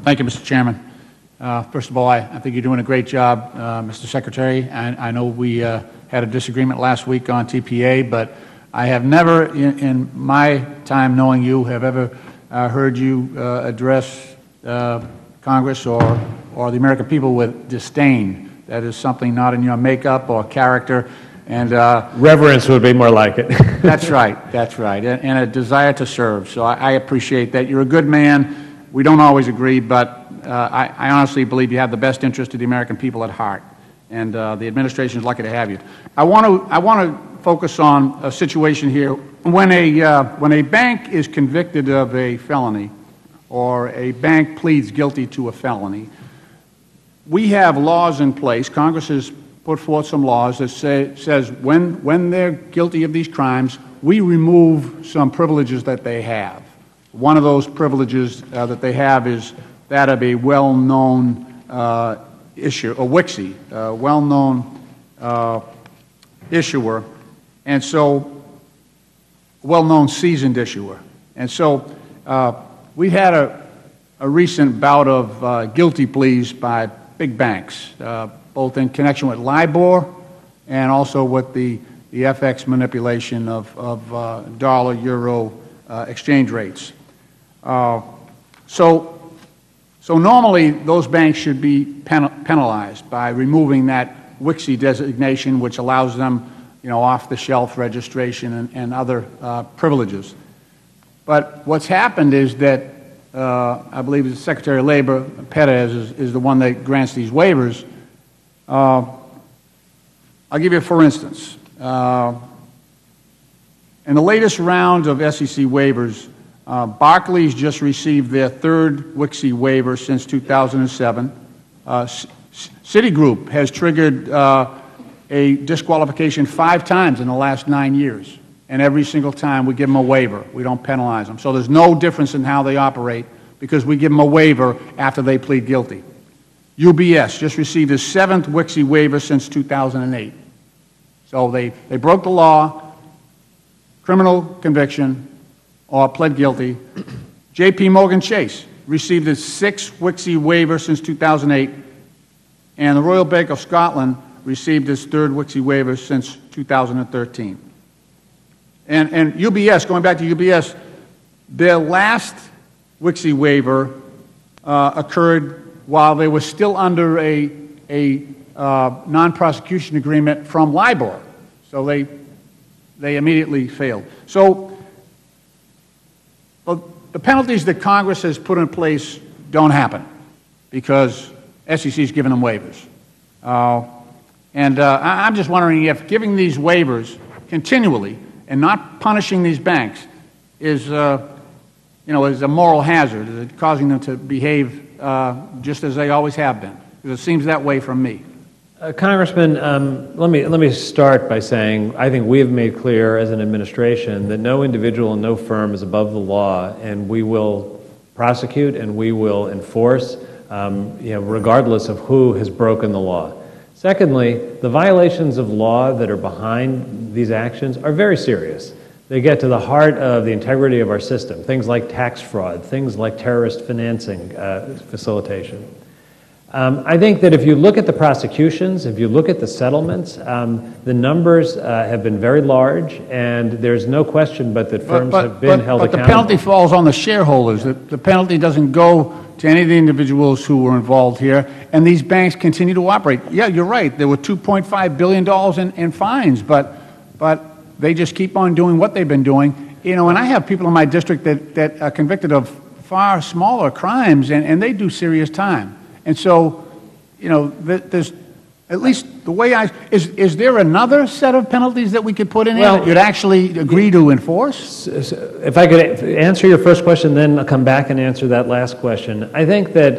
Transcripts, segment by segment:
Thank you, Mr. Chairman. First of all, I think you're doing a great job, Mr. Secretary. I know we had a disagreement last week on TPA, but I have never, in my time knowing you, have ever heard you address Congress or the American people with disdain. That is something not in your makeup or character. And reverence would be more like it. That's right. That's right. And a desire to serve. So I appreciate that. You're a good man. We don't always agree, but I honestly believe you have the best interest of the American people at heart. And the administration is lucky to have you. I want to focus on a situation here. When a bank is convicted of a felony, or a bank pleads guilty to a felony, we have laws in place. Congress has put forth some laws that says when they're guilty of these crimes, we remove some privileges that they have. One of those privileges that they have is that of a well-known issuer, a WIXI, well-known issuer, and so well-known seasoned issuer. And so we had a recent bout of guilty pleas by big banks, both in connection with LIBOR and also with the FX manipulation of dollar-euro exchange rates. So normally those banks should be penalized by removing that WIXI designation, which allows them, off-the-shelf registration and other privileges. But what's happened is that I believe the Secretary of Labor, Perez, is the one that grants these waivers. I'll give you, for instance, in the latest round of SEC waivers, Barclays just received their third WIXI waiver since 2007. Citigroup has triggered a disqualification 5 times in the last 9 years, and every single time we give them a waiver. We don't penalize them. So there's no difference in how they operate because we give them a waiver after they plead guilty. UBS just received its 7th WIXI waiver since 2008. So they broke the law, criminal conviction, or pled guilty. J.P. Morgan Chase received its 6th WIXI waiver since 2008, and the Royal Bank of Scotland received its 3rd WIXI waiver since 2013. And UBS, going back to UBS, their last WIXI waiver occurred while they were still under a non-prosecution agreement from LIBOR. So they immediately failed. So the penalties that Congress has put in place don't happen because SEC has given them waivers. I'm just wondering if giving these waivers continually and not punishing these banks is a moral hazard. Is it causing them to behave just as they always have been? Because it seems that way from me. Congressman, let me start by saying I think we have made clear as an administration that no individual and no firm is above the law, and we will prosecute and we will enforce, regardless of who has broken the law. Secondly, the violations of law that are behind these actions are very serious. They get to the heart of the integrity of our system, things like tax fraud, things like terrorist financing facilitation. I think that if you look at the prosecutions, if you look at the settlements, the numbers have been very large, and there's no question but that firms have been held accountable. But the penalty falls on the shareholders. The penalty doesn't go to any of the individuals who were involved here, and these banks continue to operate. Yeah, you're right. There were $2.5 billion in fines, but they just keep on doing what they've been doing. And I have people in my district that are convicted of far smaller crimes, and they do serious time. And so, there's at least the way is there another set of penalties that we could put in here that you'd actually agree to enforce? If I could answer your first question, then I'll come back and answer that last question. I think that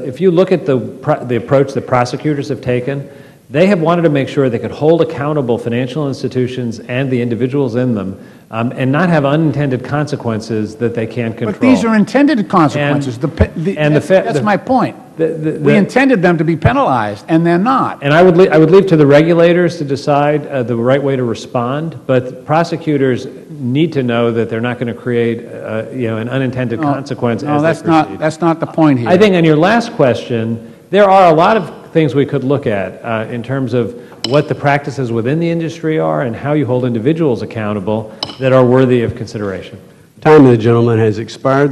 if you look at the approach that prosecutors have taken, they have wanted to make sure they could hold accountable financial institutions and the individuals in them and not have unintended consequences that they can't control. But these are intended consequences. That's my point. We intended them to be penalized, and they're not. And I would leave to the regulators to decide the right way to respond, but prosecutors need to know that they're not going to create an unintended consequence as they proceed. That's not the point here. I think on your last question, there are a lot of things we could look at in terms of what the practices within the industry are and how you hold individuals accountable that are worthy of consideration. Time of the gentleman has expired.